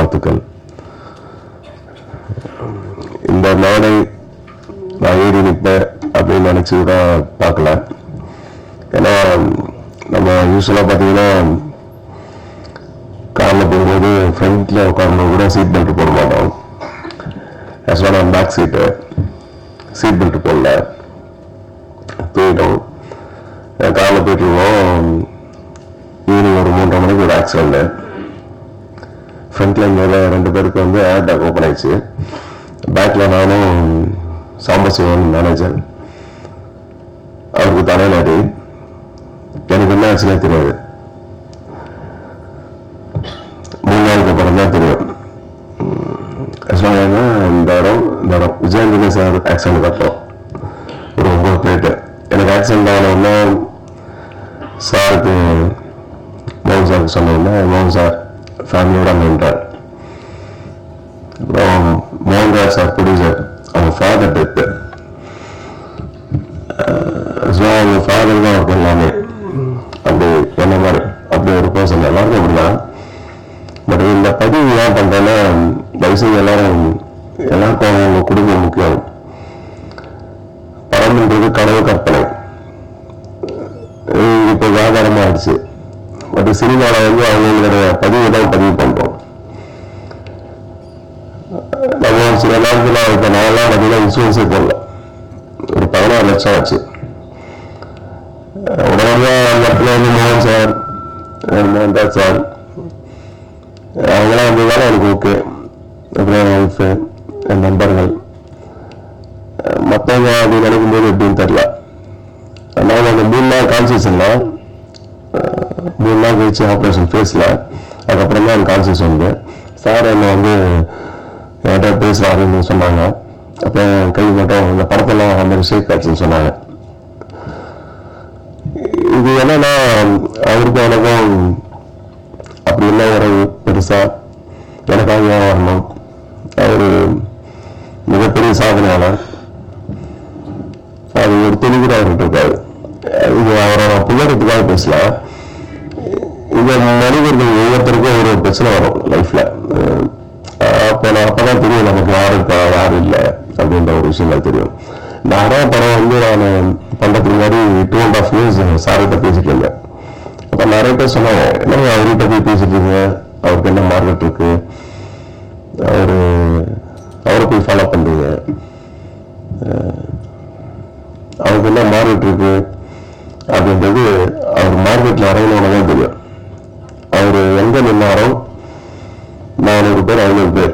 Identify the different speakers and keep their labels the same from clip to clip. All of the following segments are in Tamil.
Speaker 1: வாழ்த்துக்கள். இந்த நாளை நான் ஏறி நிற்பேன் அப்படின்னு நினச்சி கூட பார்க்கல. ஏன்னா நம்ம யூஸ்வலாக பார்த்தீங்கன்னா காரில் போகும்போது ஃப்ரண்ட்டில் உட்காரும்போது கூட சீட் பெல்ட் போட மாட்டோம். ஆக்சுவலாக நான் பேக் சீட் பெல்ட் போடல, தூங்கிட்டோம். காரில் போயிட்டுருவோம். ஈவினிங் ஒரு 3:30 மணிக்கு ஒரு ஆக்சிடென்ட். ஃப்ரண்ட்டில் இங்கே 2 பேருக்கு வந்து ஏர் பேக் ஓப்பன் ஆயிடுச்சு. பேக்கில் நானும் சாம்பசிவன் மேனேஜர், அவருக்கு தலையில் அடி. எனக்கு என்ன ஆச்சுன்னே தெரியாது. 3 நாளுக்கு அப்புறம் தான் தெரியும். ஆக்சுவலாக இந்த இடம் விஜயந்திரி சார் ஆக்சிடென்ட் கட்டோம். ஒரு 9 பிளேட்டு. எனக்கு ஆக்சிடென்ட் ஆனவுடனே சாருக்கு மோகன் சாருக்கு சொன்னோம்னா மோகன் சார் ஃபேமிலியோட நின்றார். அப்புறம் மோகன்ராஜ் சார் ப்ரொடியூசர், அவங்க ஃபாதர் டெத்து. ஸோ அவங்க ஃபாதர் தான் அவருக்கு எல்லாமே. அப்படி என்ன மாதிரி அப்படி ஒரு பர்சன் எல்லாருக்கும் அப்படிதான். பட் இந்த பதிவு ஏன் பண்ணுறேன்னா, தயவுசெய்து எல்லாருக்கும் அவங்க குடும்பம் முக்கியம். பணம்ன்றது கனவு கற்பனை, இப்போ வியாபாரமாக ஆயிடுச்சு. பட் சினிமாவில் வந்து அவங்களுடைய பதிவு தான் பதிவு பண்ணுறோம். நம்ம சில நேரத்தில் இப்போ நான்லாம் பார்த்தீங்கன்னா இன்சூரன்ஸே போடல. ஒரு 16 லட்சம் ஆச்சு. உடனடியாக அந்த இடத்துல வந்து மோகன் சார், மோகன்ராஜ் சார் அவங்களாம் வந்ததால எனக்கு ஓகே. அப்புறம் என் ஒய்ஃபு, என் நண்பர்கள், மற்றவங்க அப்படி நினைக்கும்போது எப்படின்னு தெரியல. அதனால் அந்த 3 நாள் கான்சியஸ்ல 3 நாள் கழிச்சு ஆப்ரேஷன் ஃபேஸில், அதுக்கப்புறம் தான் எனக்கு கான்சியஸ் வந்து சார் என்னை வந்து என்கிட்ட பேசுகிறாருன்னு சொன்னாங்க. அப்போ கை மட்டும் இந்த படத்தெல்லாம் அந்த மாதிரி ஷேக் ஆச்சுன்னு சொன்னாங்க. இது என்னன்னா அவருக்கு எனக்கும் அப்படி இல்லை ஒரு பெருசா எனக்காக வரணும். அவர் மிகப்பெரிய சாதனையாளர். அது ஒரு தெளிவுட அவர்கிட்ட இருக்காரு. இது அவரோட புகழத்துக்காக பேசலாம். இந்த மனிதர்கள் ஒவ்வொருத்தருக்கும் ஒரு பிரச்சனை வரும் லைஃப்ல. அப்பதான் தெரியும் நமக்கு யாரு இருக்கா யாரு இல்லை அப்படின்ற ஒரு விஷயங்கள் தெரியும். நிறைய படம் வந்து நான் பண்றதுக்கு முன்னாடி 2.5 years சார்கிட்ட பேசிட்டு இருந்தேன். அப்ப நிறைய பேர் சொன்னாங்க, என்ன அவர்கிட்ட போய் பேசிட்டு இருக்கீங்க, அவருக்கு என்ன மார்க்கெட் இருக்கு, அவரை போய் ஃபாலோ பண்றீங்க, அவருக்கு என்ன மார்க்கெட் இருக்கு அப்படின்றது அவர் மார்க்கெட்ல இறங்கணும்னு தான் தெரியும். அவர் எங்க நின்னாரோ 400 பேர் 500 பேர்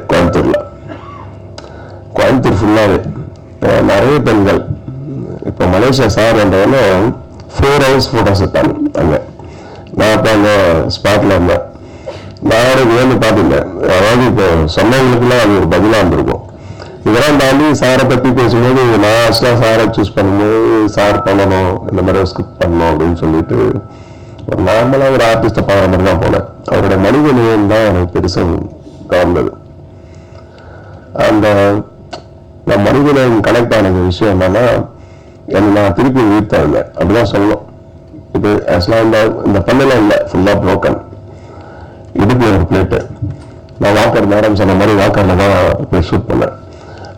Speaker 1: கோயம்புத்தூர் ஃபுல்லாவே நிறைய பெண்கள். இப்போ மலேசியா சார் என்றவன 4 hours போட்டோஸ் எடுத்தாங்க அங்க. நான் இப்போ அந்த ஸ்பாட்ல இருந்தேன். நான் வேணும் பார்த்துட்டேன். அதாவது இப்போ சொன்னவங்களுக்குலாம் அது ஒரு பதிலாக இருந்திருக்கும். இதெல்லாம் தாண்டி சாரை பற்றி பேசும்போது நான் ஆக்சுவலாக சாரை சூஸ் பண்ணும்போது சார் பண்ணணும், இந்த மாதிரி ஒரு ஸ்கிரிப்ட் பண்ணணும் அப்படின்னு சொல்லிட்டு ஒரு நார்மலாக ஒரு ஆர்டிஸ்ட்டை பார்க்குற மாதிரி தான் போனேன். அவருடைய மனித நேயம் தான் எனக்கு பெருசாக கவர்ந்தது. அந்த மனித நேயம் கனெக்ட் ஆன விஷயம் என்னன்னா, என்னை நான் திருப்பி உயிர்த்தா இருந்தேன் அப்படிதான் சொல்லணும். இது ஆக்சுவலாக இந்த பண்ணலாம் இல்லை, ஃபுல்லாக ப்ரோக்கன். இடுப்பு ஒரு பிளேட்டு. நான் வாக்கர் மேடம் சொன்ன மாதிரி வாக்கரில் தான் போய் ஷூட் பண்ணேன்.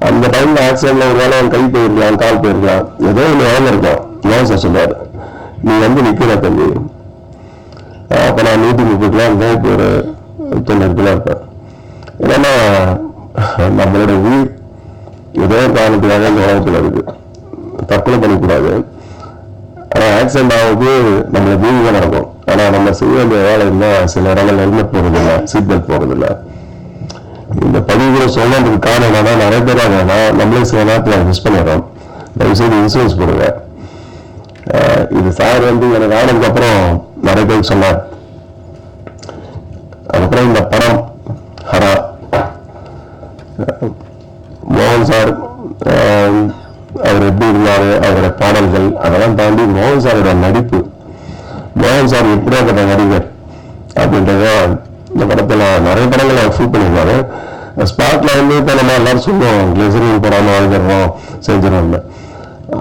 Speaker 1: அந்த டைம்ல ஆக்சிடென்ட்ல ஒரு வேலை கை போயிருக்கலாம், கால் போயிருக்கலாம், ஏதோ ஒன்று வேலை இருக்கும். ஏன் சார் சொன்னார், நீ வந்து நிற்கிற தம்பி. அப்போ நான் 130 கிலோ இருந்தேன், இப்போ ஒரு 90 கிலோ இருப்பேன். ஏன்னா நம்மளோட உயிர் ஏதோ காரணத்துக்காக இந்த உலகத்தில் இருக்கு. தற்கொலை பண்ணிக்கூடாது. ஆனால் ஆக்சிடென்ட் ஆகுது நம்மளை பூமியாக நடக்கும். ஆனால் நம்ம செய்ய வேண்டிய வேலை இருந்தால் சில இடங்கள் ஹெல்மெட் போடுறதில்லை, சீட் பெல்ட் போடுறதில்லை. இந்த பதிவுகளை சொல்றதுக்கு காரணம் என்னன்னா, நிறைய பேர் ஆனா நம்மளே சில நேரத்தில் மிஸ் பண்ணிடுறோம். தயவுசெய்து இன்சூரன்ஸ் போடுங்க. இது சார் வந்து எனக்கு ஆனதுக்கு அப்புறம் நிறைய பேர் சொன்னார். அதுக்கப்புறம் இந்த படம் ஹரா, மோகன் சார் அவர் எப்படி இருந்தாரு, அவருடைய பாடல்கள், அதெல்லாம் தாண்டி மோகன் சாரோட நடிப்பு, மோகன் சார் எப்படியாப்பட்ட நடிகர் அப்படின்றத இந்த படத்துல நிறைய படங்களை ஃபுல் பண்ணியிருந்தாரு. ஸ்பாட்ல வந்து இப்போ நம்ம எல்லாரும் சொல்லுவோம், கிளிசரின் போடாம வாழ்ந்துடுறோம் செஞ்சிடறோம்ல.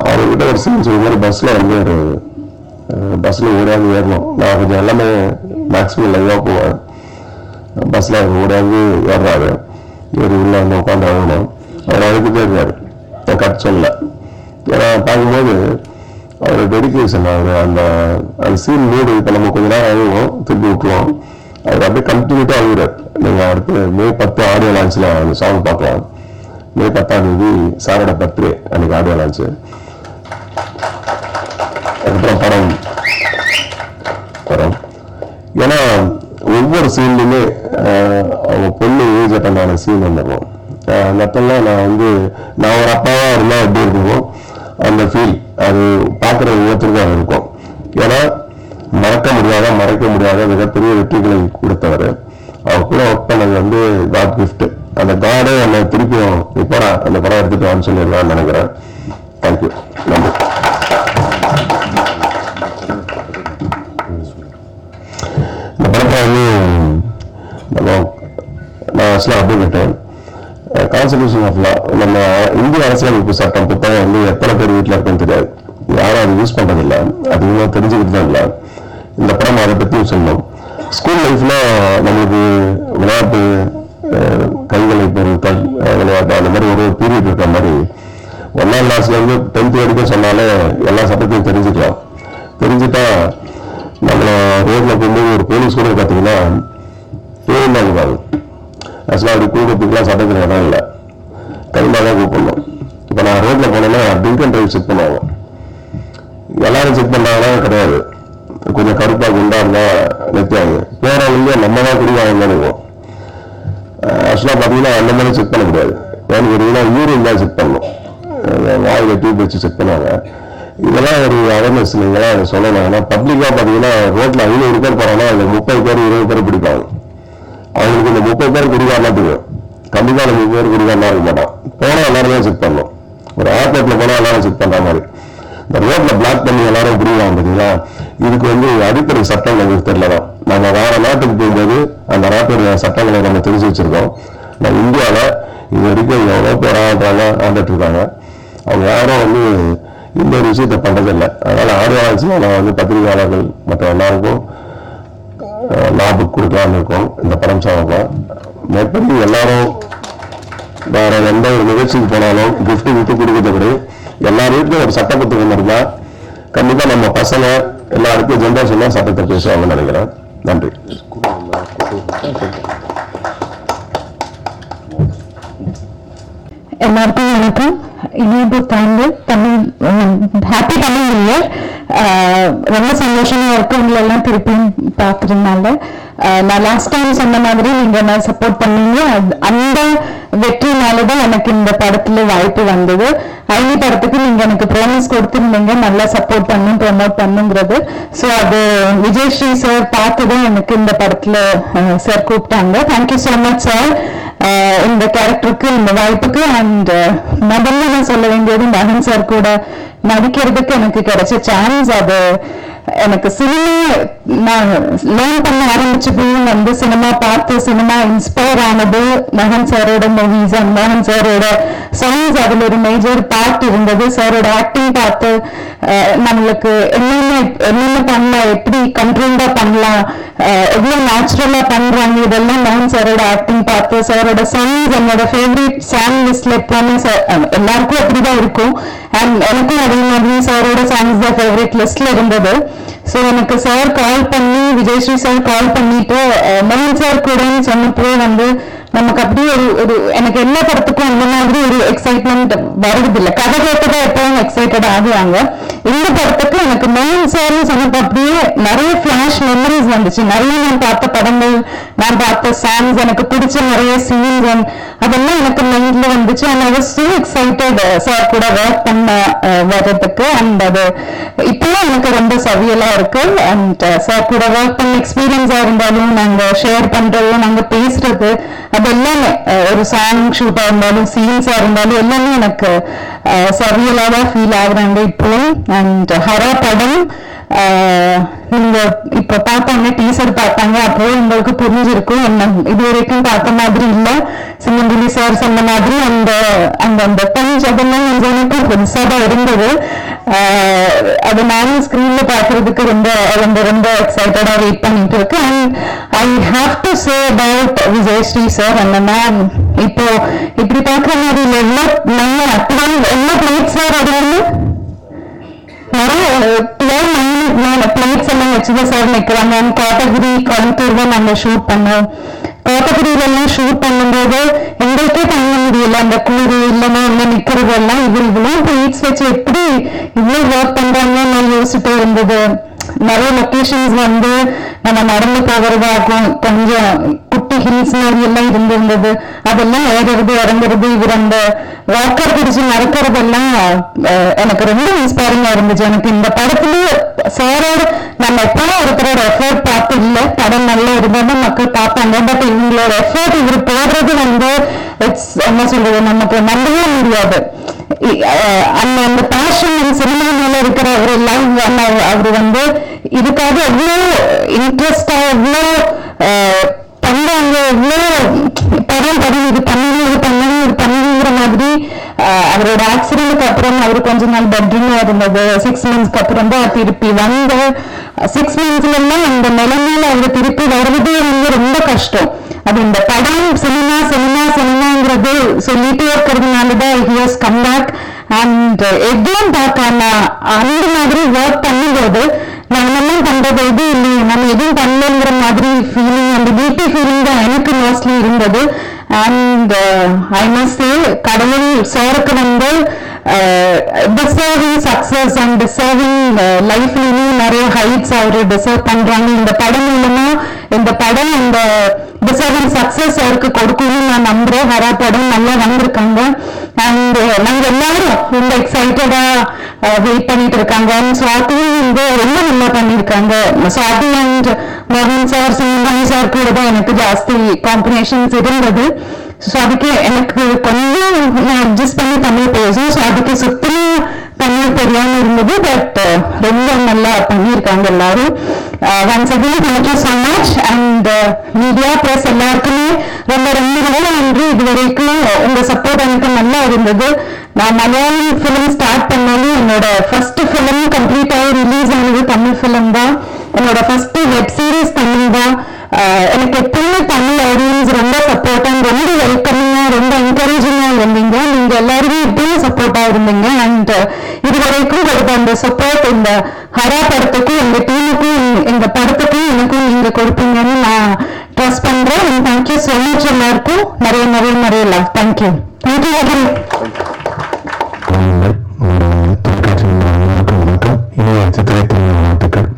Speaker 1: அவர்கிட்ட ஒரு சீன் சொல்ற மாதிரி பஸ்ல வந்து ஒரு பஸ்ல ஏறாது ஏறணும். நான் கொஞ்சம் எல்லாமே மேக்ஸிமம் லைவா போவேன். பஸ்ஸில் அவர் ஓடாது ஏறாரு. இவர் உள்ள வந்து உட்காந்து அழகணும். அவர் அழுதுட்டே இருக்காரு. கட் சொல்ல. ஏன்னா பார்க்கும்போது அவர் டெடிக்கேஷன், அவர் அந்த சீன் மூடு. இப்போ நம்ம கொஞ்ச நேரம் அழுவோம், திருப்பி விட்டுருவோம். அவர் அப்படியே கண்டினியூட்டாக அழுகிறார். நீங்கள் அடுத்து மே 10 ஆடியோ லான்ச்சில் அந்த சாங் பார்க்கலாம். மே 10ஆம் தேதி சாரோட பர்த்டே அன்னைக்கு ஆடியோ லான்ச்சு. அதுக்கப்புறம் படம் ஏன்னா ஒவ்வொரு சீன்லையுமே அவங்க பொண்ணு ஏஜ் அட்டன் ஆன சீன் வந்துடும். அந்த இடத்துலாம் நான் ஒரு அப்பாவா இருந்தா எப்படி இருக்கும் அந்த ஃபீல், அது பார்க்குற ஒவ்வொருத்தருக்கும் அது இருக்கும். ஏன்னா மறைக்க முடியாத மிகப்பெரிய வெற்றிகளை கொடுத்தவர். அவர் கூட ஒர்க் பண்ணது காட் கிஃப்ட். அந்த காடே என்னை திருப்பியும் இப்போ அந்த படம் எடுத்துட்டு வான்னு சொல்லிடலாம்னு நினைக்கிறேன். தேங்க்யூ, நன்றி. இந்த படத்தை நான் ஆக்சுவலாக அட்வொகேட். கான்ஸ்டிடியூஷன் ஆஃப் லா, நம்ம இந்திய அரசியலமைப்பு சட்டம் புத்தகம் எத்தனை பேர் வீட்டில் இருக்குன்னு தெரியாது. யாரும் அதை யூஸ் பண்றதில்லை, அதிகமாக தெரிஞ்சுக்கிட்டு தான் இல்லை. இந்த படம் அதை பற்றியும் சொல்லணும். ஸ்கூல் லைஃப்ல நம்மளுக்கு விளையாட்டு, கைகளை பொருட்கள் விளையாட்டு, அந்த மாதிரி ஒரு பீரியட் இருக்கிற மாதிரி 1ஆம் கிளாஸ்லேருந்து 10th வரைக்கும் சொன்னாலே எல்லா சட்டத்தையும் தெரிஞ்சுக்கலாம். தெரிஞ்சுட்டா நம்மளை ரோட்ல போகும்போது ஒரு போலீஸ் கூட பார்த்தீங்கன்னா பேரும் தான் இருக்காது. ஆக்சுவலாக அப்படி கூடுறதுக்குலாம் சட்டத்தில் இடம் இல்லை, கைமாக தான் கூப்பிடணும். இப்போ நான் ரோட்ல போனேன்னா ட்ரிங்க் அண்ட் டிரைவ் செக் பண்ணுவாங்க. எல்லாரும் செக் பண்ணாங்கன்னா கிடையாது. கொஞ்சம் கருப்பா குண்டா இருந்தா நிறுத்துவாங்க. போறவங்க நம்ம தான் குடிவாங்க இருக்கும். ஆக்சுவலா பாத்தீங்கன்னா அந்த மாதிரி செக் பண்ண முடியாது. ஏன்னு கேட்டீங்கன்னா யூரின் தான் செக் பண்ணணும். வாயில டியூப் வச்சு செக் பண்ணுவாங்க. இதெல்லாம் ஒரு அவேர்னஸ் நீங்களா சொல்லணும். ஏன்னா பப்ளிக்கா பாத்தீங்கன்னா ரோட்ல 500 பேர் போறாங்கன்னா அதுல 30 பேர் 20 பேர் பிடிப்பாங்க. அவங்களுக்கு இந்த 30 பேர் குடிக்காரனா தெரியும். கண்டிப்பா 30 பேர் குடிக்காரனா இருக்க மாட்டான். போனா எல்லாருமே செக் பண்ணணும். ஒரு ஏர்போர்ட்ல போனா எல்லாரும் செக் பண்ற மாதிரி. இந்த ரோட்ல பிளாக் பண்ணி எல்லாரும் புரியுவாங்க பார்த்தீங்களா. இதுக்கு அடிப்படை சட்டம் நமக்கு தெரியலதான். நம்ம வேற நாட்டுக்கு போகும்போது அந்த நாட்டுடைய சட்டங்களை நம்ம தெரிஞ்சு வச்சிருக்கோம். நம்ம இந்தியாவில் இது வரைக்கும் எவ்வளோ பேர் ஆண்டுட்டு இருக்காங்க. அவங்க யாரும் இந்த ஒரு விஷயத்தை பண்றதில்லை. அதனால ஆடியோ நான் பத்திரிகையாளர்கள் மற்ற எல்லாருக்கும் லாபுக்கு கொடுக்கலான்னு இருக்கோம். இந்த படம் சாதகம் மேற்படி எல்லாரும் வேற எந்த ஒரு நிகழ்ச்சிக்கு போனாலும் கிஃப்ட் விட்டு கொடுக்கறத விட எல்லார் வீட்லையும் ஒரு சட்ட புத்தகம் இருந்தா கண்டிப்பா நம்ம பசங்க எல்லாருக்கும் ஜென்ரேஷன் தான் சட்டத்தை பேசுவாங்கன்னு நினைக்கிறேன். நன்றி.
Speaker 2: எல்லாருக்கும் வணக்கம். இனிய புத்தாண்டு, Tamil happy Tamil new year. ரொம்ப சந்தோஷமா இருக்கு உங்களை எல்லாம் திருப்பியும் பாக்குறதுனால. நான் லாஸ்ட் டைம் சொன்ன மாதிரி நீங்க நான் சப்போர்ட் பண்ணீங்க. அந்த வெற்றினாலதான் எனக்கு இந்த படத்துல வாய்ப்பு வந்தது. ஐநி படத்துக்கு நீங்க எனக்கு ப்ராமிஸ் கொடுத்துருந்தீங்க நல்லா சப்போர்ட் பண்ணும், ப்ரமோட் பண்ணுங்கிறது. ஸோ அது விஜயஸ்ரீ சார் பார்த்துதான் எனக்கு இந்த படத்துல சார் கூப்பிட்டாங்க. தேங்க்யூ ஸோ மச் சார் இந்த கேரக்டருக்கு, இந்த வாய்ப்புக்கு. அண்ட் முதல்ல நான் சொல்ல வேண்டியது மகன் சார் கூட நடிக்கிறதுக்கு எனக்கு கிடைச்ச சான்ஸ். அது எனக்கு சினிமா நான் லேர்ன் பண்ண ஆரம்பிச்சப்பையும் சினிமா பார்த்து சினிமா இன்ஸ்பயர் ஆனது மகன் சாரோட மூவிஸ் அண்ட் மகன் சாரோட சாங்ஸ். அதுல ஒரு மேஜர் பார்ட் இருந்தது. சாரோட ஆக்டிங் பார்த்து நம்மளுக்கு என்னென்ன பண்ணலாம், எப்படி கண்ட்ரோல்டா பண்ணலாம், எவ்வளவு நேச்சுரலா பண்றாங்க, இதெல்லாம் மகன் சாரோட ஆக்டிங் பார்த்து. சாரோட சாங்ஸ் என்னோட ஃபேவரட் சாங் லிஸ்ட்ல எப்பவுமே எல்லாருக்கும் அப்படிதான் இருக்கும். அண்ட் எனக்கும் அதே மாதிரி சாரோட சாங்ஸ் தான் ஃபேவரட் லிஸ்ட்ல இருந்தது. ஸோ எனக்கு சார் கால் பண்ணி, விஜயஸ்ரீ சார் கால் பண்ணிட்டு மகன் சார் கூட சொன்னப்போ நமக்கு அப்படியே ஒரு எனக்கு எல்லா படத்துக்கும் அந்த மாதிரி ஒரு எக்ஸைட்மெண்ட் வருவதில்லை. கதை கேட்டதான் எப்பவும் எக்ஸைட்டட் ஆகுவாங்க. இந்த படத்துக்கு எனக்கு மகன் சார் சொன்னப்போ அப்படியே நிறைய ஃபிளாஷ் மெமரிஸ் வந்துச்சு. நிறைய நான் பார்த்த படங்கள், நான் பார்த்த சாங்ஸ், எனக்கு பிடிச்ச நிறைய சீன்ஸ் அதெல்லாம் எனக்கு மைண்ட்ல வந்துச்சு. And I was so excited sir கூட ஒர்க் பண்ண வர்றதுக்கு. அண்ட் அது இப்பெல்லாம் எனக்கு ரொம்ப சவியலா இருக்கு. அண்ட் சார் கூட ஒர்க் பண்ண எக்ஸ்பீரியன்ஸா இருந்தாலும், நாங்க ஷேர் பண்றது, நாங்க பேசுறது, அது எல்லாமே ஒரு சாங் ஷூட்டா இருந்தாலும் சீன்ஸா இருந்தாலும் எல்லாமே எனக்கு சவியலா தான் ஃபீல் ஆகுறாங்க இப்போ. அண்ட் ஹரா படம் நீங்க இப்ப பார்த்தாங்க டீசர் பார்த்தாங்க, அப்போ உங்களுக்கு புரிஞ்சிருக்கும் என்ன இது வரைக்கும் பார்த்த மாதிரி இல்ல. சிங்கம்புலி சார் சொன்ன மாதிரி அந்த அந்த அந்த பஞ்ச் அதெல்லாம் எனக்கும் புதுசா தான் இருந்தது. அது நானும் ஸ்கிரீன்ல பாக்குறதுக்கு ரொம்ப ரொம்ப ரொம்ப எக்ஸைட்டடா வெயிட் பண்ணிட்டு இருக்கு. And I have to say about Vijayasri sir என்னன்னா, இப்போ இப்படி பாக்குற மாதிரி எல்லாம் நல்ல எல்லா பிளேட் சார் அது வந்து நிறைய பிளேட்ஸ் எல்லாம் வச்சுதான் சார் நிக்கிறாங்க. கோத்தகிரி கோயம்புத்தூர் தான் நாங்க ஷூட் பண்ணோம். கோத்தகிரியில எல்லாம் ஷூட் பண்ணும்போது எங்களுக்கே பண்ண முடியல, அந்த கூறு இல்லைன்னா உள்ள நிக்கிறது எல்லாம் இவ்வளவு பிளேட்ஸ் வச்சு எப்படி இவ்வளவு ஒர்க் பண்றாங்கன்னு நான் யோசிச்சுட்டு இருந்தது. நிறைய லொகேஷன்ஸ் வந்து நம்ம நடந்து போகிறதாகும், கொஞ்சம் குட்டி ஹில்ஸ் மாதிரி எல்லாம் இருந்திருந்தது. அதெல்லாம் ஏறுறது இறங்குறது, இவர் அந்த வாக்கர் பிடிச்சு நடக்கிறதெல்லாம் எனக்கு ரொம்ப இன்ஸ்பைரிங்கா இருந்துச்சு. எனக்கு இந்த படத்துல சாரோட நம்ம எப்பவும் ஒருத்தரோட எஃபர்ட் பார்த்து இல்லை, படம் நல்லா இருந்தாலும் மக்கள் பார்ப்பாங்க. பட் இவங்களோட எஃபர்ட் இவர் போடுறது வந்து என்ன சொல்றது, நமக்கு நம்பவே முடியாது. அந்த பேஷன் சினிமா மேல இருக்கிற ஒரு லவ், அவரு வந்து இதுக்காக எவ்வளவு இன்ட்ரெஸ்டா எவ்வளவு பண்றாங்க, எவ்வளவு படம் இது பண்ணுங்கிற மாதிரி. அவரோட ஆக்சிடென்ட்க்கு அப்புறம் அவரு கொஞ்ச நாள் பெட்ரூம்ல இருந்தது. 6 monthsக்கு அப்புறம் தான் திருப்பி வந்து 6 monthsல எல்லாம் அந்த நிலைமையில அவரு திருப்பி வர்றது வந்து ரொம்ப கஷ்டம். அது இந்த படம் சினிமாங்கிறது சொல்லிட்டே இருக்கிறதுனாலதான் ஹியர்ஸ் கம் பேக். அண்ட் எதுவும் பார்க்காம அந்த மாதிரி ஒர்க் பண்ணும்போது நாமெல்லாம் பண்றது எதுவும் இல்லையே, நம்ம எதுவும் பண்ணலங்கிற மாதிரி ஃபீலிங், அந்த கில்ட்டி ஃபீலிங் தான் எனக்கு மோஸ்ட்லி இருந்தது. அண்ட் ஐ மஸ்ட் சே கடவுள் சாருக்கு வந்து டிசர்விங் சக்சஸ் அண்ட் டிசர்விங் லைஃப்லயும் நிறைய ஹைட்ஸ் அவரு டிசர்வ் பண்றாங்க. இந்த படம் மூலமா இந்த படம் இந்த டிசர்விங் சக்சஸ் அவருக்கு கொடுக்கணும்னு நான் நம்புறேன். ஹரா படம் நல்லா வந்திருக்காங்க. அண்ட் நாங்க எல்லாரும் ரொம்ப எக்ஸைட்டடா வெயிட் பண்ணிட்டு இருக்காங்க. சுவாதியும் வந்து ரொம்ப நல்லா பண்ணிருக்காங்க. சுவாதி அண்ட் மோகன் சார், சிங்கமணி சார் கூட தான் எனக்கு ஜாஸ்தி காம்பினேஷன்ஸ் இருந்தது. ஸோ அதுக்கு எனக்கு கொஞ்சம் நான் அட்ஜஸ்ட் பண்ணி தமிழ் பேசும். ஸோ அதுக்கு சுத்தமும் தமிழ் தெரியாம இருந்தது. பட் ரொம்ப நல்லா பண்ணியிருக்காங்க எல்லாரும். Once again thank you so much. And media press எல்லாருக்குமே ரொம்ப நன்றி. இது வரைக்கும் உங்க சப்போர்ட் எனக்கு நல்லா இருந்தது. நான் மலையாளம் ஃபிலிம் ஸ்டார்ட் பண்ணாலும் என்னோட ஃபர்ஸ்ட் ஃபிலிம் கம்ப்ளீட் ஆகி ரிலீஸ் ஆனது தமிழ் ஃபிலிம் தான். என்னோட ஃபர்ஸ்ட் வெப் சீரிஸ் தமிழ் தான். எனக்கு எப்பவுமே தமிழ் ஆடியன்ஸ் ரொம்ப சப்போர்ட்டா, ரொம்ப வெல்கமிங்கா, ரொம்ப என்கரேஜிங்கா இருந்தீங்க. நீங்க எல்லாருமே இப்பவும் சப்போர்ட்டா இருந்தீங்க. அண்ட் இது வரைக்கும் கொடுத்த அந்த சப்போர்ட் இந்த ஹரா படத்துக்கும் எங்க டீமுக்கும் எங்க படத்துக்கும் எனக்கும் நீங்க கொடுப்பீங்கன்னு நான் ட்ரஸ்ட் பண்றேன். அண்ட் தேங்க்யூ சோ மச் எல்லாருக்கும். நிறைய லவ். தேங்க்யூ.
Speaker 3: வாழ்த்துக்கள்.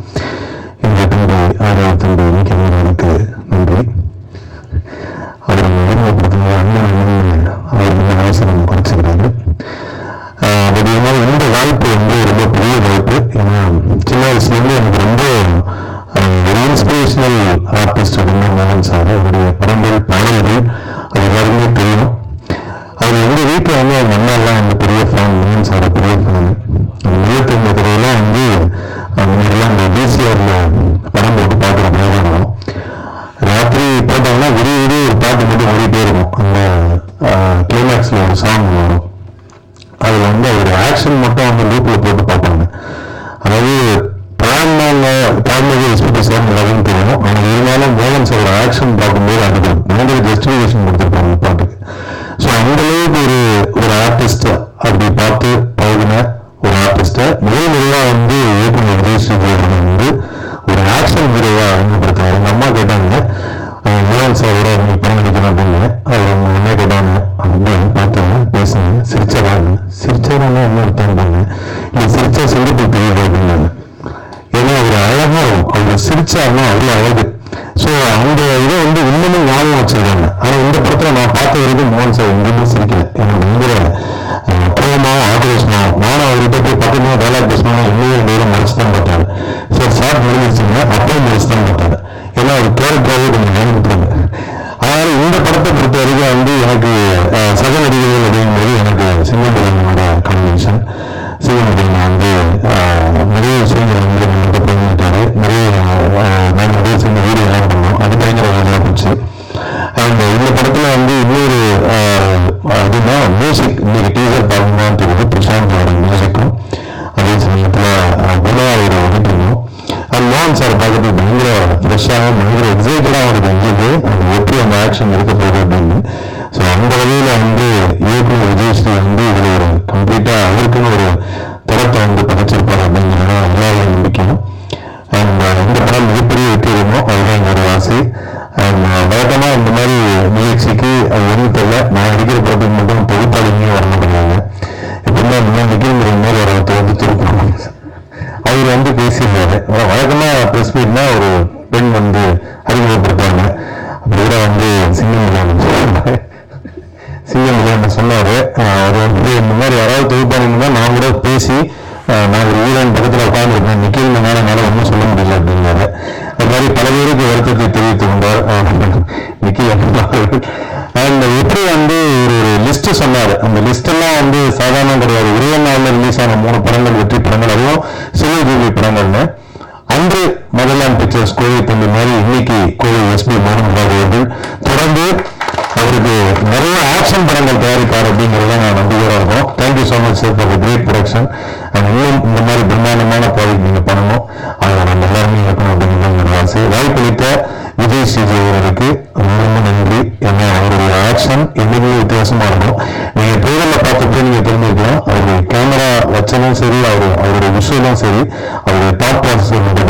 Speaker 3: இந்த தந்தை 6வது தந்தை எனக்கு நன்றி. அவர் அண்ணன் அவர் அவசரம் குறைச்சிக்கிறாரு. பட் இருந்தாலும் இந்த வாய்ப்பு வந்து ரொம்ப பெரிய வாய்ப்பு. ஏன்னா சின்ன வயசுலேருந்து எனக்கு ரொம்ப ஒரு இன்ஸ்பிரேஷனல் ஆர்டிஸ்ட் அப்படின்னா மோகன் சார். அவருடைய படங்கள் பாடல்கள் அது எல்லாருமே தெரியும். அவர் எங்கள் வீட்டில் வந்து அவங்க அண்ணாலாம் வந்து பெரிய ஃபேன், மோகன் சார் பெரிய ஃபேன். 29 வந்து முன்னாடிலாம் அந்த பிசிஆர்ல படம் போட்டு பார்க்குற மாதிரி இருக்கும். ராத்திரி போட்டாங்கன்னா விடிய ஒரு பாட்டு மட்டும் ஓடிட்டே இருக்கும். அந்த கிளைமேக்ஸில் ஒரு சாங் வரும். அதில் வந்து ஒரு ஆக்ஷன் மட்டும் வந்து லூப்பில் போட்டு பார்ப்பாங்க. அதாவது பாடினது எஸ்பிபி சார் எல்லாருக்கும் தெரியும். ஆனால் இருந்தாலும் மோகன் சார் ஆக்ஷன் பார்க்கும்போது அதுக்கு பயங்கர ஜஸ்டிஃபிகேஷன் கொடுத்துருப்பாங்க அந்த பாட்டுக்கு. ஸோ அந்த அளவுக்கு ஒரு ஆர்டிஸ்ட் அப்படி பார்த்து பழகின ஒரு ஆர்டிஸ்ட்டை முதலாக வந்து இயக்குனர் விஜயஸ்ரீ வந்து ஒரு ஆக்ஷன் ஹீரோவாக அறிமுகப்படுத்தாங்க. எங்கள் அம்மா கேட்டாங்க, மோகன் சாரோட நீங்கள் படம் நடிக்கணும் அப்படின்னு. அவர் அவங்க என்ன கேட்டாங்க அப்படின்னு பார்த்தாங்க, பேசுங்க, சிரிச்சாராங்க என்ன அர்த்தம் இல்லை சிரிச்சா சிரிப்பு தெரியுது அப்படின்னாங்க. ஏன்னா அவர் அழகாக அவர் சிரிச்சாருன்னா அவ்வளோ அழகு. ஸோ அந்த இதை வந்து இன்னமும் ஞாபகம் வச்சிருக்காங்க. ஆனால் இந்த படத்தில் நான் பார்த்த வரைக்கும் மோகன் சார் எங்கேயுமே சிரிக்கல. எனக்கு பயங்கர கோபமாகவும் ஆக்ரோஷமாகவும் நானும் அவர்கிட்ட போய் பக்கமாக டைலாக் பேசணும் இன்னும் நேரம் மறைச்சு தான் பார்த்தாரு. சார் முடிஞ்சிருச்சுங்க அப்பவும் மறைச்சு தான் பார்த்தாரு. ஏன்னா அவர் கேரக்டராகவே கொஞ்சம் நினைவுட்டாங்க. அதனால இந்த படத்தை பொறுத்த வரைக்கும் வந்து எனக்கு சக நடிகர்கள் அப்படிங்கும்போது எனக்கு சிங்கப்பூரோட காம்பினேஷன் சிவன் வந்து நிறைய விஷயங்கள் வந்து நம்மகிட்ட பண்ணிட்டாரு. நிறைய சின்ன வீடியோ ஆட் பண்ணோம். அது பயங்கர வேலையாக போச்சு. அண்ட் இந்த படத்தில் வந்து இன்னொரு அதுனா மியூசிக், இன்னைக்கு டீசர் பார்க்கணும்னு தெரியுது. பிரசாந்தோட மியூசிக்கும் அதே சமயத்தில் குணாவோட ஒதுக்கணும். அண்ட் மோகன் சார் பார்க்கறது பயங்கர ஃப்ரெஷ்ஷாக பயங்கர எக்ஸைட்டடாக அவருக்கு எங்களுக்கு அது எப்படி அந்த ஆக்ஷன் இருக்க போகுது அப்படின்னு. ஸோ அந்த வகையில் வந்து இயக்குனர் விஜயஸ்ரீ வந்து இதில் ஒரு கம்ப்ளீட்டாக அவருக்குன்னு ஒரு தரத்தை வந்து படைச்சிருப்பார் அப்படிங்கிறத எல்லாரும் நம்பிக்கையும். அண்ட் இந்த படம் மிகப்பெரிய வெற்றி வேணும், அதுதான் என்னோட ஆசை. அண்ட் வழக்கமாக இந்த மாதிரி நிகழ்ச்சிக்கு அது ஒன்றும் தெரியல, நான் அடிக்கிற படத்துக்கு மட்டும் தொகுப்பாளிங்க வர மாட்டேங்கிறாங்க. எப்படின்னா நிகழ்ங்கிற மாதிரி ஒரு வந்து திருப்பி அவர் வந்து பேசியிருந்தாரு. வழக்கமாக ப்ரெஸ் மீட்னா ஒரு பெண் வந்து அறிமுகப்படுத்தாங்க. அப்படி கூட வந்து சிங்கம் சொன்னார். அவர் வந்து இந்த மாதிரி யாராவது தொகுப்பாளிங்கன்னா நான் கூட பேசி நான் ஒரு ஈரான் பக்கத்தில் உட்காந்துருக்கேன், நிக்கில் என்னால் ஒன்றும் சொல்ல முடியல அப்படின்னாரு. அது மாதிரி பல பேருக்கு வருத்தத்தை தெரிவித்துக் கொண்டார் நிக்கில். அண்ட் எப்படி வந்து ஒரு லிஸ்ட் சொன்னார். அந்த லிஸ்ட் எல்லாம் வந்து சாதாரணம் கிடையாது. ஒரே நாளில் ரிலீஸ் ஆன 3 படங்கள் வெற்றி படங்கள், அதுவும் சிவஜீவி படங்கள்னு. அன்று மதர்லாண்ட் பிக்சர்ஸ் கோவை தம்பி மாதிரி இன்னைக்கு கோவை எஸ்பி மோகன்ராஜ் அவர்கள் தொடர்ந்து அவருக்கு நிறைய ஆக்ஷன் படங்கள் தயாரிப்பார் அப்படிங்கிறத நான் நம்பிக்கையாக இருக்கோம். Thank you so much sir for great production. And இன்னும் இந்த மாதிரி பிரம்மாண்டமான ப்ராஜெக்ட் நீங்கள் பண்ணணும், அதை நம்ம எல்லாருமே இருக்கணும் அப்படிங்கிறது ஆசை. வாய்ப்பளித்த விஜய் ஸ்ரீஜி அவர்களுக்கு ரொம்ப நன்றி. ஏன்னா அவருடைய ஆக்ஷன் என்னைக்குமே வித்தியாசமாக இருக்கும். நீங்கள் ட்ரெயிலரில் பார்த்துட்டு நீங்கள் தெரிஞ்சுக்கலாம். அவருடைய கேமரா வச்சதும் சரி, அவருடைய விஷயமும் சரி, அவருடைய தாட் ப்ராசஸ் இருக்கும்.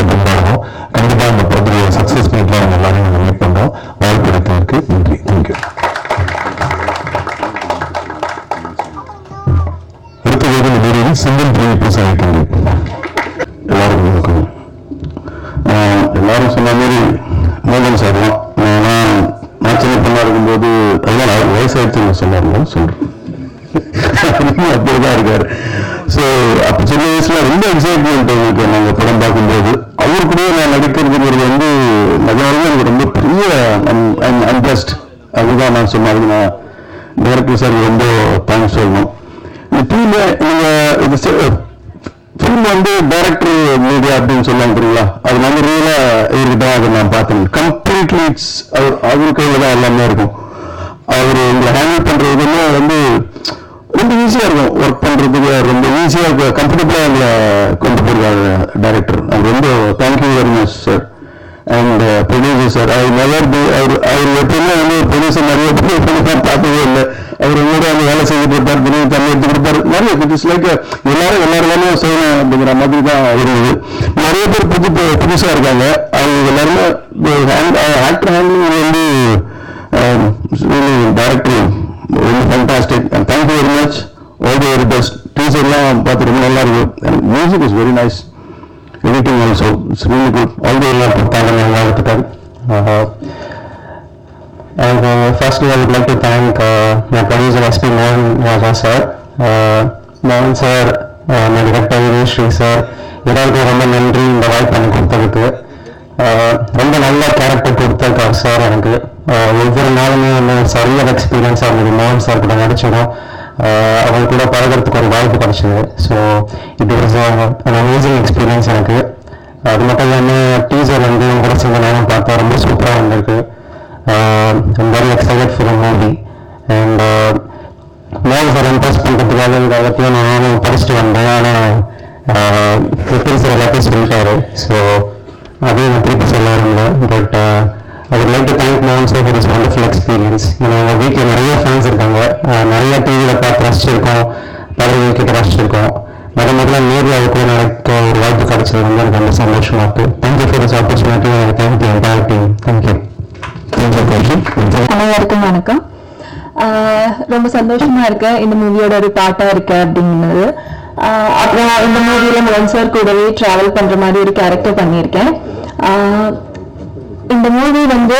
Speaker 3: கண்டிப்பாக இந்த படத்துடைய சக்ஸஸ் மீட்லாம் அவங்க எல்லாரையும் நாங்கள் மீட் பண்ணுறோம். வாய்ப்பளித்ததற்கு நன்றி. தேங்க்யூ. சிங்கிள் எல்லாருக்கும் இருக்கும். எல்லாரும் சொன்ன மாதிரி மோகன் சார் தான். நான் சின்ன பொண்ணா இருக்கும்போது அதெல்லாம் அவர் வயசாயிடுச்சுன்னு சொன்னாருங்க சொல்றேன். அப்படிதான் இருக்காரு. ஸோ அப்போ சின்ன வயசுல ரொம்ப எக்ஸைட்மெண்ட் இருக்கு. நாங்கள் படம் பார்க்கும்போது அவர் கூட நான் நடிக்கிறதுங்கிறது வந்து நிஜமாவே எனக்கு ரொம்ப பெரிய அன்ட்ரஸ்ட். அதுதான் நான் சொன்னது. நான் டைரக்டர் சார் ரொம்ப தேங்க்ஸ் சொல்லணும். ஃபிலிம் வந்து டைரக்டர் மீடியா அப்படின்னு சொல்லுவாங்க தெரியுங்களா, அது நம்ம ரியலா இவருக்கு தான் அதை நான் பார்த்தேன். கம்ப்ளீட்லி அவர் கையில் தான் எல்லாமே இருக்கும். அவர் உங்களை ஹேண்டில் பண்றதுன்னு வந்து ரொம்ப ஈஸியாக இருக்கும். ஒர்க் பண்றதுக்கு ரொம்ப ஈஸியாக இருக்கும். கம்ஃபர்டபுளாக எங்களை கொண்டு போயிருக்காரு டைரக்டர். அது ரொம்ப thank you very much sir. And producer sir, அவர் எப்பவுமே வந்து ப்ரொடியூசர் நிறைய பேர் பார்த்ததே இல்லை. அவர் உங்களோட வந்து வேலை செஞ்சு கொடுப்பார், தண்ணி எடுத்து கொடுப்பார். நிறைய லைக் எல்லாரும் வேலையும் செய்யணும் அப்படிங்கிற மாதிரி தான் இருக்குது. நிறைய பேர் புதுசாக இருக்காங்க. அவங்க எல்லாருமே ஆக்டர் ஹேண்ட்லிங் வந்து டைரக்டர் ரொம்ப fantastic. And thank you very much. All the very best. டீச்சர்லாம் பார்த்து ரொம்ப நல்லா இருக்கு. And music is very nice. Editing also, it's really good. All the and firstly, I would like to thank my producer SP Mohan Raja sir, Mohan sir, my director Sri sir. எல்லாருக்கும் ரொம்ப நன்றி இந்த வாய்ப்பு எனக்கு கொடுத்ததுக்கு. ரொம்ப நல்ல கேரக்டர் கொடுத்துருக்காரு சார். எனக்கு ஒவ்வொரு நாளுமே வந்து சரியான எக்ஸ்பீரியன்ஸாக இருந்தது. மோகன் சார் கூட நடிச்சிடும், அவங்க கூட பழகிறதுக்கு ஒரு வாய்ப்பு கிடைச்சிது. So it was an amazing experience எனக்கு. அது மட்டும் இல்லாமல் டீசர் வந்து கூட சேர்ந்து நானும் பார்த்தேன், ரொம்ப சூப்பராக வந்திருக்கு. I'm very excited for the movie. And மோகன் சார் இம்ப்ரெஸ் பண்ணுறதுக்காக இந்த எல்லாத்தையும் நானும் படிச்சுட்டு வந்தேன். ஆனால் சார் எல்லாத்தையும் சொல்லிட்டாரு. ஸோ அதையும் நான் திருப்பி சொல்ல வரல. But I would like to thank Mohan sir for this wonderful experience. எங்கள் வீட்டில் நிறைய ஃபேன்ஸ் இருக்காங்க. நிறைய டிவியில் பார்த்து ரசிச்சிருக்கோம், படம் கிட்ட ரசிச்சிருக்கோம். முதல்ல நேரில் அதுக்கு நடக்க ஒரு வாய்ப்பு கிடைச்சது வந்து எனக்கு ரொம்ப சந்தோஷமாக இருக்குது. Thank you for this opportunity. Thank you entire team. Thank you.
Speaker 2: அனைவருக்கும் வணக்கம். ரொம்ப சந்தோஷமா இருக்கு இந்த மூவியோட ஒரு பார்ட்டா இருக்கு அப்படிங்கிறது. அப்புறம் இந்த மூவியில மோகன் சார் கூடவே டிராவல் பண்ற மாதிரி ஒரு கேரக்டர் பண்ணியிருக்கேன். இந்த மூவி வந்து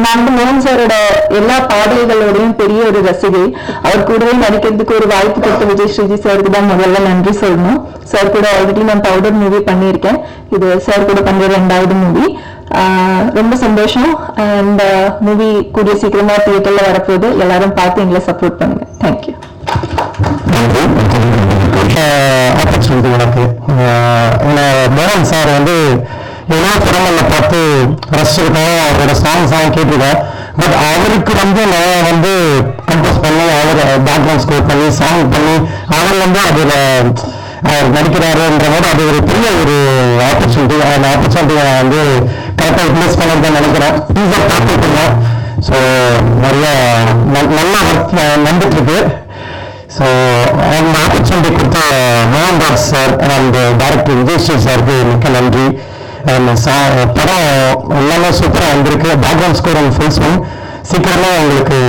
Speaker 2: நான் வந்து மோகன் சாரோட எல்லா பாடல்களோடையும் பெரிய ஒரு ரசிகை. அவர் கூடவே நடிக்கிறதுக்கு ஒரு வாய்ப்பு கொடுத்த விஜய் ஸ்ரீஜி சாருக்கு தான் முதல்ல நன்றி சொல்லணும். சார் கூட ஆல்ரெடி நான் பவுடர் மூவி பண்ணியிருக்கேன். இது சார் கூட பண்ற 2வது மூவி. ரொம்ப சந்தோஷம். அண்ட் மூவி கூடிய சீக்கிரமா தியேட்டர்ல வரப்போகுது. எல்லாரும் பார்த்து எங்களை சப்போர்ட் பண்ணுங்க. தேங்க்யூ.
Speaker 3: இருக்கு. மோகன் சார் வந்து ஏதோ படங்களில் பார்த்து ரசிச்சிருக்கோம், அவரோட சாங்ஸ்லாம் கேட்டிருக்கோம். பட் அவருக்கு வந்து நான் வந்து கம்போஸ் பண்ணி அவர் பேக்ரவுண்ட் ஸ்கோர் பண்ணி சாங் பண்ணி அவர் வந்து அதில் அவர் நடிக்கிறாருன்ற போது அது ஒரு பெரிய ஒரு ஆப்பர்ச்சுனிட்டி. அந்த ஆப்பர்ச்சுனிட்டியை வந்து கரெக்டாக யூட்டிலைஸ் பண்ணதான் நினைக்கிறேன். ஈஸியாக பார்த்துருக்கோம். ஸோ நிறைய நல்லா வந்துட்டு இருக்கு. ஸோ அந்த ஆப்பர்ச்சுனிட்டி கொடுத்த Mohandas sir and director Vijay சாருக்கு மிக்க நன்றி. படம் எல்லாமே சூப்பராக வந்திருக்கு. Background score and full swing சீக்கிரமா உங்களுக்கு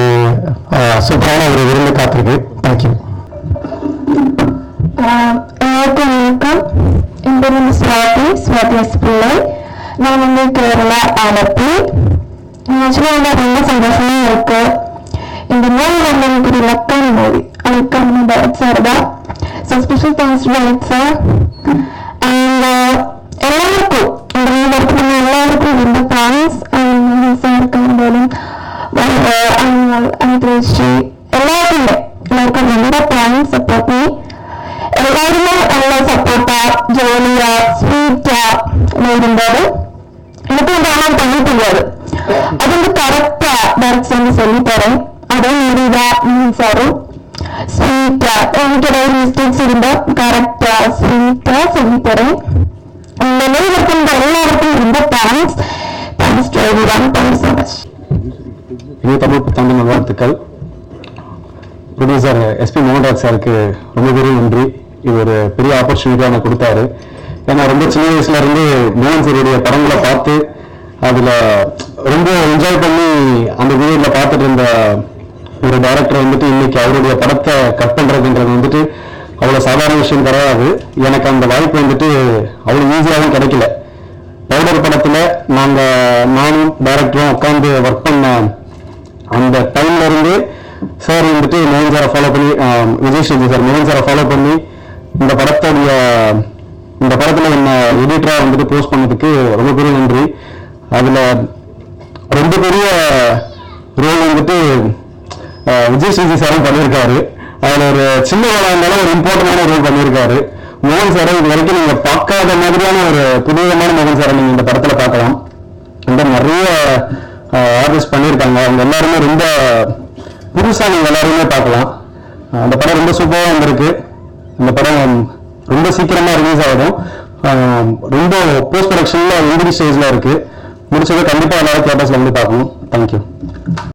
Speaker 3: சூப்பரான ஒரு விருந்து காத்திருக்கு. தேங்க்யூ.
Speaker 2: எல்லாருக்கும் வணக்கம். என் பேர் வந்து ஸ்வாதி எஸ் பிள்ளை. நான் வந்து கேரளா ஆலப்பி. ஆக்சுவலாக ரொம்ப சந்தோஷமா இருக்கு. இந்த மூவி வந்து எனக்கு ஒரு லக்கான மூவி. அதுக்கு பரத் சார் தான். So special thanks to Bharath sir. And எல்லாருக்கும் இந்த மூவி ஒர்க் பண்ண எல்லாருக்கும் ரொம்ப தேங்க்ஸ். சாருக்கு இருந்தாலும் அனித்ரேஸ்ரீ எல்லாருக்குமே எல்லாருக்கும் ரொம்ப தேங்க்ஸ். சப்போர்ட் மீ எல்லாருமே நல்லா சப்போர்ட்டா ஜாலியா ஸ்வீட்டா இருந்தது. எனக்கு வந்து ஆனால் பண்ண தெரியாது. அது வந்து கரெக்டா டைரக்ட் வந்து சொல்லி தரேன். அதே மீறிதா சாரும் ஸ்வீட்டா எனக்கு ஏதாவது மிஸ்டேக்ஸ் இருந்தா கரெக்டா ஸ்வீட்டா சொல்லி தரேன். இந்த மாதிரி இருக்கின்ற எல்லாருக்கும் ரொம்ப thanks. Thanks to everyone. Thanks so much.
Speaker 3: இனிய தமிழ் புத்தாண்டு நல்வாழ்த்துக்கள். ப்ரொடியூசர் எஸ்பி மோகன்ராஜ் சாருக்கு ரொம்ப பெரிய நன்றி. இது ஒரு பெரிய ஆப்பர்ச்சுனிட்டியாக எனக்கு கொடுத்தாரு. ஏன்னா ரொம்ப சின்ன வயசுல இருந்து மோகன் சாருடைய படங்களை பார்த்து அதில் ரொம்ப என்ஜாய் பண்ணி அந்த வீடியோவில் பார்த்துட்டு இருந்த ஒரு டைரக்டர் வந்துட்டு இன்னைக்கு அவருடைய படத்தை கட் பண்ணுறதுன்றது வந்துட்டு அவ்வளோ சாதாரண விஷயம் கிடையாது. எனக்கு அந்த வாய்ப்பு வந்துட்டு அவ்வளோ ஈஸியாகவும் கிடைக்கல. பவுடர் படத்தில் நானும் டைரக்டரும் உட்காந்து ஒர்க் பண்ண அந்த டைம்ல இருந்து சார் வந்துட்டு மோகன் சாரை ஃபாலோ பண்ணி விஜய் சேதுபதி சார் மோகன் சாரை ஃபாலோ பண்ணி இந்த படத்துல என்ன எடிட்டரா வந்துட்டு போஸ்ட் பண்ணதுக்கு ரொம்ப பெரிய நன்றி. அதுல ரொம்ப பெரிய ரோல் வந்துட்டு விஜய் சேதுபதி சாரும் பண்ணியிருக்காரு. அதுல ஒரு சின்ன வேலை இருந்தாலும் ஒரு இம்பார்ட்டன்டான ரோல் பண்ணியிருக்காரு. மோகன் சாரை இது வரைக்கும் நீங்க பார்க்காத மாதிரியான ஒரு புதுவிதமான மோகன் சாரை நீங்க இந்த படத்துல பார்க்கலாம். இந்த நிறைய ஆர்டிஸ்ட் பண்ணியிருக்காங்க. அவங்க எல்லாருமே ரொம்ப புதுசா நீங்க எல்லாருமே பார்க்கலாம். அந்த படம் ரொம்ப சூப்பராக வந்திருக்கு. இந்த படம் ரொம்ப சீக்கிரமா ரிலீஸ் ஆகிடும். ரொம்ப போஸ்ட் ப்ரொடக்ஷன்ல இங்கிலீஷ் ஸ்டேஜ்ல இருக்கு. முடிச்சதை கண்டிப்பா எல்லாரும் தியேட்டர்ஸ்ல வந்து பார்க்கணும். தேங்க்யூ.